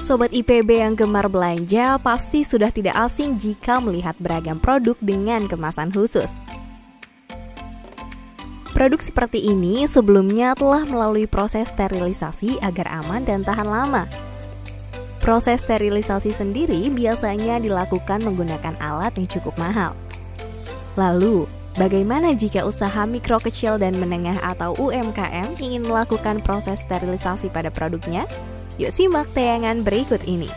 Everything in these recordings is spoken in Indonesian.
Sobat IPB yang gemar belanja pasti sudah tidak asing jika melihat beragam produk dengan kemasan khusus. Produk seperti ini sebelumnya telah melalui proses sterilisasi agar aman dan tahan lama. Proses sterilisasi sendiri biasanya dilakukan menggunakan alat yang cukup mahal. Lalu, bagaimana jika usaha mikro kecil dan menengah atau UMKM ingin melakukan proses sterilisasi pada produknya? Yuk simak tayangan berikut ini.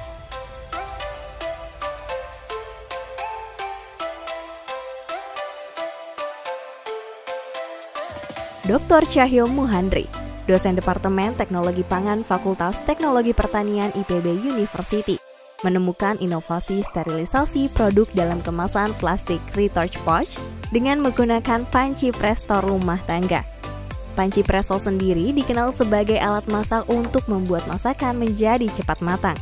Dr. Cahyo Muhandri, dosen Departemen Teknologi Pangan Fakultas Teknologi Pertanian IPB University, menemukan inovasi sterilisasi produk dalam kemasan plastik retouch pouch dengan menggunakan panci presto rumah tangga. Panci presto sendiri dikenal sebagai alat masak untuk membuat masakan menjadi cepat matang.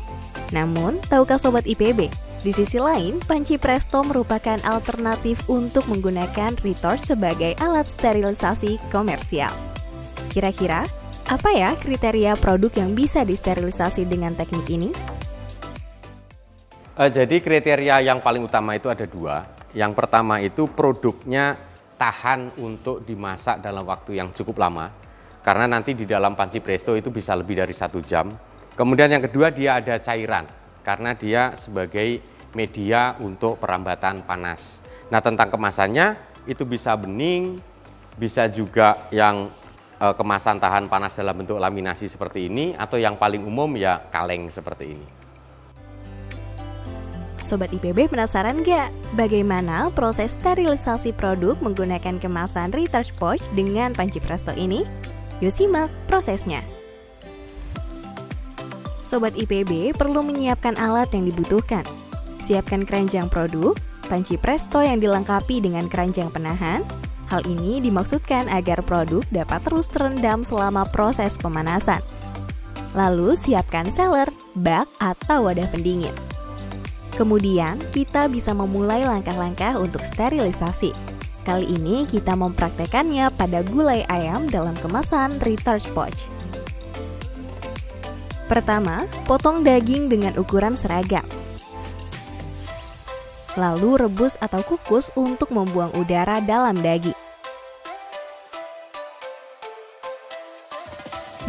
Namun, tahukah Sobat IPB, di sisi lain, panci presto merupakan alternatif untuk menggunakan retouch sebagai alat sterilisasi komersial. Kira-kira, apa ya kriteria produk yang bisa disterilisasi dengan teknik ini? Jadi kriteria yang paling utama itu ada dua. Yang pertama itu produknya tahan untuk dimasak dalam waktu yang cukup lama, karena nanti di dalam panci presto itu bisa lebih dari 1 jam. Kemudian yang kedua, dia ada cairan, karena dia sebagai media untuk perambatan panas. Nah, tentang kemasannya itu bisa bening, bisa juga yang kemasan tahan panas dalam bentuk laminasi seperti ini, atau yang paling umum ya kaleng seperti ini. Sobat IPB penasaran nggak? Bagaimana proses sterilisasi produk menggunakan kemasan retouch pouch dengan panci presto ini? Yuk simak prosesnya. Sobat IPB perlu menyiapkan alat yang dibutuhkan. Siapkan keranjang produk, panci presto yang dilengkapi dengan keranjang penahan. Hal ini dimaksudkan agar produk dapat terus terendam selama proses pemanasan. Lalu siapkan sealer, bak, atau wadah pendingin. Kemudian, kita bisa memulai langkah-langkah untuk sterilisasi. Kali ini kita mempraktekannya pada gulai ayam dalam kemasan retouch pouch. Pertama, potong daging dengan ukuran seragam. Lalu rebus atau kukus untuk membuang udara dalam daging.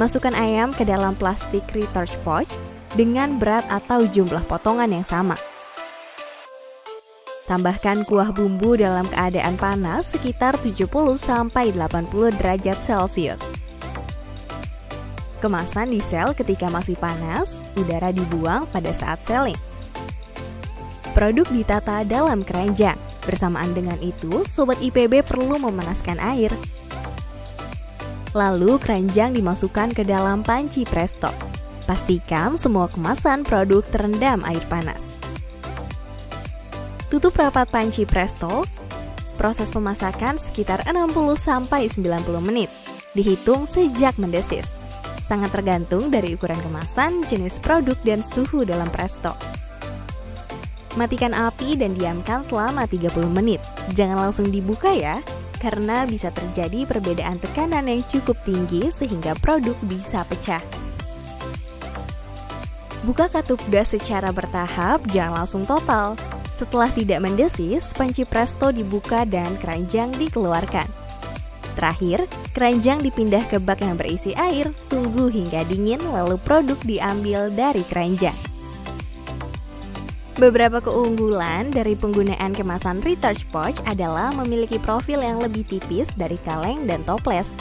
Masukkan ayam ke dalam plastik retouch pouch dengan berat atau jumlah potongan yang sama. Tambahkan kuah bumbu dalam keadaan panas sekitar 70-80 derajat Celcius. Kemasan disel ketika masih panas, udara dibuang pada saat seling. Produk ditata dalam keranjang. Bersamaan dengan itu, Sobat IPB perlu memanaskan air. Lalu keranjang dimasukkan ke dalam panci presto. Pastikan semua kemasan produk terendam air panas. Tutup rapat panci presto. Proses pemasakan sekitar 60-90 menit. Dihitung sejak mendesis. Sangat tergantung dari ukuran kemasan, jenis produk, dan suhu dalam presto. Matikan api dan diamkan selama 30 menit. Jangan langsung dibuka ya, karena bisa terjadi perbedaan tekanan yang cukup tinggi sehingga produk bisa pecah. Buka katup gas secara bertahap, jangan langsung total. Setelah tidak mendesis, panci presto dibuka dan keranjang dikeluarkan. Terakhir, keranjang dipindah ke bak yang berisi air, tunggu hingga dingin lalu produk diambil dari keranjang. Beberapa keunggulan dari penggunaan kemasan retouch pouch adalah memiliki profil yang lebih tipis dari kaleng dan toples.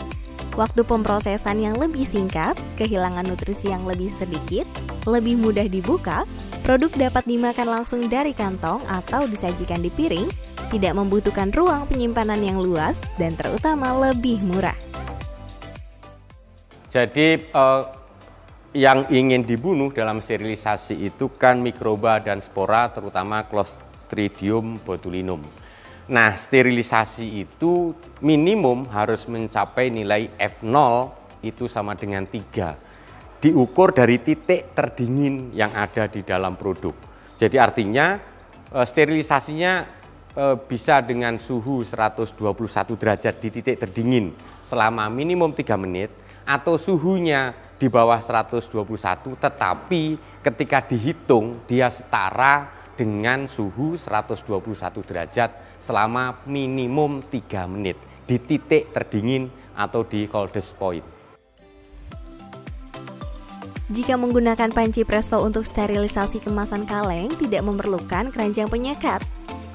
Waktu pemrosesan yang lebih singkat, kehilangan nutrisi yang lebih sedikit, lebih mudah dibuka, produk dapat dimakan langsung dari kantong atau disajikan di piring, tidak membutuhkan ruang penyimpanan yang luas, dan terutama lebih murah. Jadi yang ingin dibunuh dalam sterilisasi itu kan mikroba dan spora, terutama Clostridium botulinum. Nah, sterilisasi itu minimum harus mencapai nilai F0 itu sama dengan 3. Diukur dari titik terdingin yang ada di dalam produk. Jadi artinya sterilisasinya bisa dengan suhu 121 derajat di titik terdingin selama minimum 3 menit atau suhunya di bawah 121, tetapi ketika dihitung dia setara dengan suhu 121 derajat selama minimum 3 menit di titik terdingin atau di coldest point. Jika menggunakan panci presto untuk sterilisasi kemasan kaleng tidak memerlukan keranjang penyekat.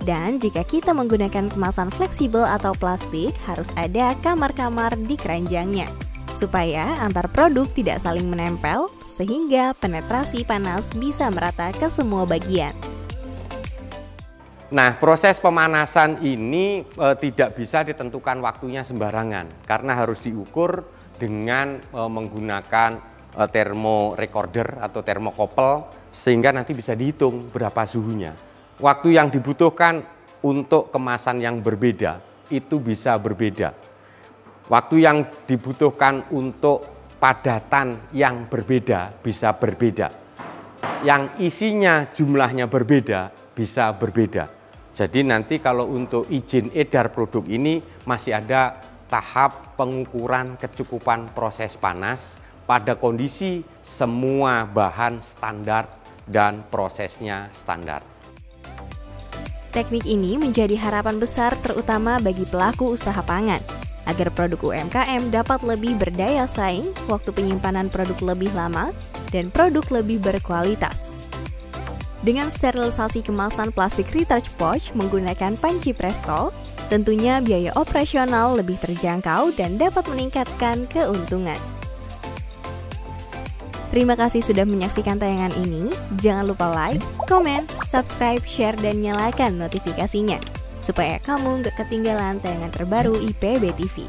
Dan jika kita menggunakan kemasan fleksibel atau plastik, harus ada kamar-kamar di keranjangnya, supaya antar produk tidak saling menempel, sehingga penetrasi panas bisa merata ke semua bagian. Nah, proses pemanasan ini tidak bisa ditentukan waktunya sembarangan, karena harus diukur dengan menggunakan thermorecorder atau thermocouple, sehingga nanti bisa dihitung berapa suhunya. Waktu yang dibutuhkan untuk kemasan yang berbeda itu bisa berbeda. Waktu yang dibutuhkan untuk padatan yang berbeda bisa berbeda. Yang isinya jumlahnya berbeda bisa berbeda. Jadi nanti kalau untuk izin edar produk ini masih ada tahap pengukuran kecukupan proses panas pada kondisi semua bahan standar dan prosesnya standar. Teknik ini menjadi harapan besar terutama bagi pelaku usaha pangan, agar produk UMKM dapat lebih berdaya saing, waktu penyimpanan produk lebih lama, dan produk lebih berkualitas. Dengan sterilisasi kemasan plastik recharge pouch menggunakan panci presto, tentunya biaya operasional lebih terjangkau dan dapat meningkatkan keuntungan. Terima kasih sudah menyaksikan tayangan ini. Jangan lupa like, komen, subscribe, share, dan nyalakan notifikasinya supaya kamu nggak ketinggalan tayangan terbaru IPB TV.